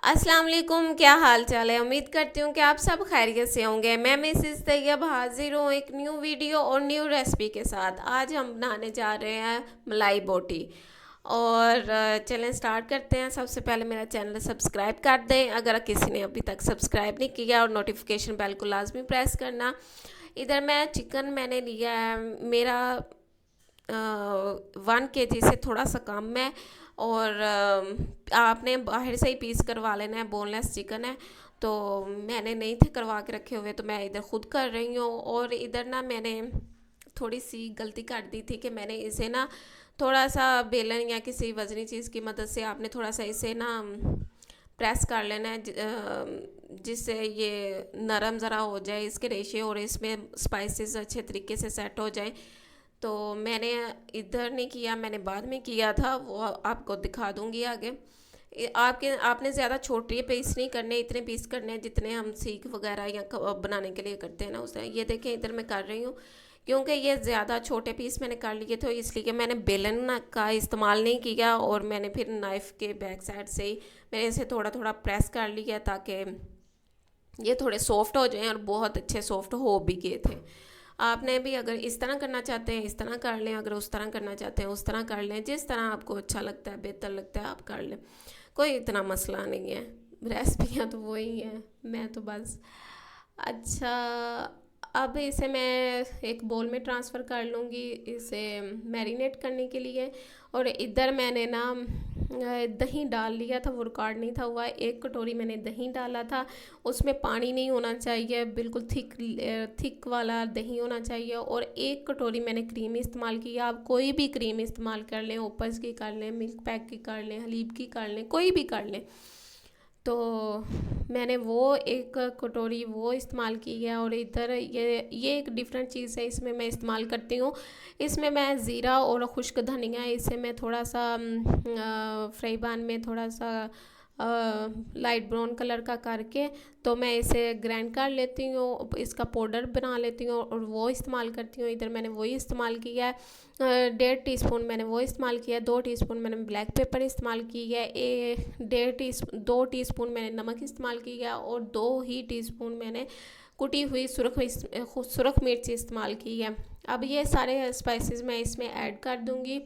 अस्सलाम वालेकुम, क्या हाल चाल है। उम्मीद करती हूँ कि आप सब खैरियत से होंगे। मैं मिसिस तैयब हाजिर हूँ एक न्यू वीडियो और न्यू रेसिपी के साथ। आज हम बनाने जा रहे हैं मलाई बोटी। और चलें स्टार्ट करते हैं। सबसे पहले मेरा चैनल सब्सक्राइब कर दें अगर किसी ने अभी तक सब्सक्राइब नहीं किया, और नोटिफिकेशन बेल को लाजमी प्रेस करना। इधर मैं चिकन मैंने लिया है, मेरा 1 kg से थोड़ा सा कम है। और आपने बाहर से ही पीस करवा लेना है, बोनलेस चिकन है। तो मैंने नहीं थे करवा के रखे हुए, तो मैं इधर ख़ुद कर रही हूँ। और इधर ना मैंने थोड़ी सी गलती कर दी थी कि मैंने इसे ना थोड़ा सा बेलन या किसी वज़नी चीज़ की मदद से आपने थोड़ा सा इसे ना प्रेस कर लेना है, जिससे ये नरम ज़रा हो जाए इसके रेशे, और इसमें स्पाइसेस अच्छे तरीके से सेट हो जाए। तो मैंने इधर नहीं किया, मैंने बाद में किया था, वो आपको दिखा दूंगी आगे। आपने ज़्यादा छोटे पीस नहीं करने, इतने पीस करने हैं जितने हम सीख वगैरह या कबाब बनाने के लिए करते हैं ना, उसने ये देखें इधर मैं कर रही हूँ। क्योंकि ये ज़्यादा छोटे पीस मैंने कर लिए थे, इसलिए मैंने बेलन का इस्तेमाल नहीं किया, और मैंने फिर नाइफ़ के बैक साइड से ही मैंने इसे थोड़ा थोड़ा प्रेस कर लिया ताकि ये थोड़े सॉफ्ट हो जाएं, और बहुत अच्छे सॉफ्ट हो भी गए थे। आपने भी अगर इस तरह करना चाहते हैं इस तरह कर लें, अगर उस तरह करना चाहते हैं उस तरह कर लें, जिस तरह आपको अच्छा लगता है बेहतर लगता है आप कर लें, कोई इतना मसला नहीं है। रेसिपियाँ तो वही हैं, मैं तो बस। अच्छा, अब इसे मैं एक बोल में ट्रांसफ़र कर लूँगी इसे मैरिनेट करने के लिए। और इधर मैंने ना दही डाल लिया था, वो रिकॉर्ड नहीं था हुआ। 1 कटोरी मैंने दही डाला था, उसमें पानी नहीं होना चाहिए, बिल्कुल थिक वाला दही होना चाहिए। और 1 कटोरी मैंने क्रीम इस्तेमाल किया। आप कोई भी क्रीम इस्तेमाल कर लें, ओपर्स की कर लें, मिल्क पैक की कर लें, हलीब की कर लें, कोई भी कर लें। तो मैंने वो 1 कटोरी वो इस्तेमाल की है। और इधर ये एक डिफरेंट चीज़ है, इसमें मैं इस्तेमाल करती हूँ। इसमें मैं ज़ीरा और खुश्क धनिया, इसे मैं थोड़ा सा फ्राई पैन में थोड़ा सा लाइट ब्राउन कलर का करके, तो मैं इसे ग्राइंड कर लेती हूँ, इसका पाउडर बना लेती हूँ और वो इस्तेमाल करती हूँ। इधर मैंने वही इस्तेमाल किया है। 1.5 टीस्पून मैंने वो इस्तेमाल किया है। 2 टीस्पून मैंने ब्लैक पेपर इस्तेमाल की है। 2 टीस्पून मैंने नमक इस्तेमाल किया है। और 2 ही टीस्पून मैंने कुटी हुई सुरख मिर्च इस्तेमाल की है। अब ये सारे स्पाइसेस मैं इसमें ऐड कर दूँगी।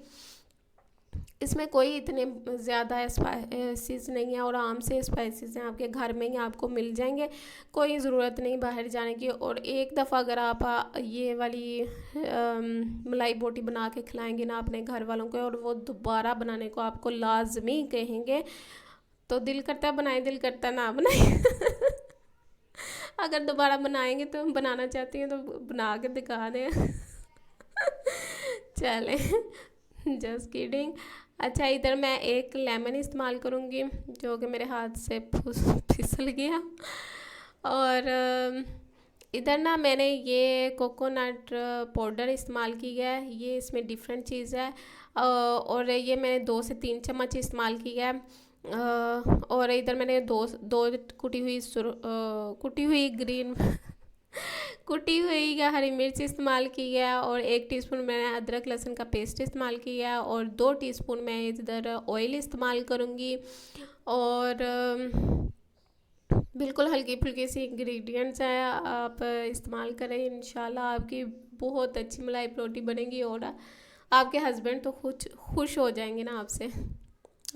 इसमें कोई इतने ज़्यादा स्पाइसेस नहीं है, और आराम से स्पाइसेस हैं, आपके घर में ही आपको मिल जाएंगे, कोई ज़रूरत नहीं बाहर जाने की। और एक दफ़ा अगर आप ये वाली मलाई बोटी बना के खिलाएंगे ना अपने घर वालों को, और वो दोबारा बनाने को आपको लाजमी कहेंगे। तो दिल करता है बनाए, दिल करता ना बनाए। अगर दोबारा बनाएंगे तो बनाना चाहती हैं तो बना के दिखा दें। चलें, जस्ट किडिंग। अच्छा, इधर मैं एक लेमन इस्तेमाल करूँगी जो कि मेरे हाथ से फिसल गया। और इधर ना मैंने ये कोकोनट पाउडर इस्तेमाल किया है, ये इसमें डिफरेंट चीज़ है। और ये मैंने 2 से 3 चम्मच इस्तेमाल किया है। और इधर मैंने दो दो कुटी हुई ग्रीन कुटी हुई या हरी मिर्च इस्तेमाल की है। और 1 टीस्पून मैंने अदरक लहसुन का पेस्ट इस्तेमाल किया है। और 2 टीस्पून मैं इधर ऑयल इस्तेमाल करूँगी। और बिल्कुल हल्की फुल्की सी इंग्रेडिएंट्स हैं, आप इस्तेमाल करें, इंशाल्लाह आपकी बहुत अच्छी मलाई परोठी बनेगी। और आपके हस्बैंड तो खुश हो जाएंगे ना आपसे।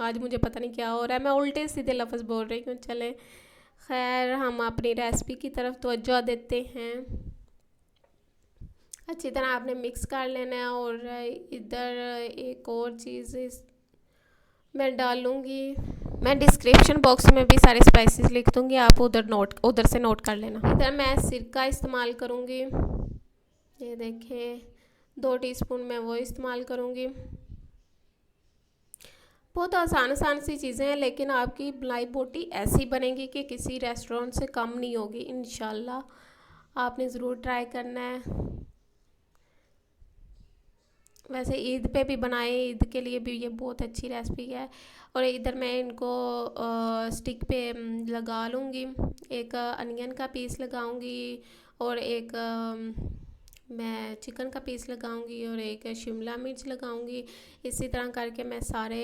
आज मुझे पता नहीं क्या हो रहा है, मैं उल्टे सीधे लफ्ज़ बोल रही हूँ। चले, खैर हम अपनी रेसिपी की तरफ तवज्जो देते हैं। अच्छी तरह आपने मिक्स कर लेना है। और इधर एक और चीज़ मैं डालूँगी, मैं डिस्क्रिप्शन बॉक्स में भी सारे स्पाइसेस लिख दूँगी, आप उधर से नोट कर लेना। इधर मैं सिरका इस्तेमाल करूँगी, ये देखें 2 टीस्पून मैं वो इस्तेमाल करूँगी। बहुत आसान आसान सी चीज़ें हैं, लेकिन आपकी मलाई बोटी ऐसी बनेगी कि किसी रेस्टोरेंट से कम नहीं होगी इंशाल्लाह। आपने ज़रूर ट्राई करना है। वैसे ईद पे भी बनाए, ईद के लिए भी ये बहुत अच्छी रेसिपी है। और इधर मैं इनको स्टिक पे लगा लूँगी। एक अनियन का पीस लगाऊँगी, और एक मैं चिकन का पीस लगाऊंगी, और एक शिमला मिर्च लगाऊंगी। इसी तरह करके मैं सारे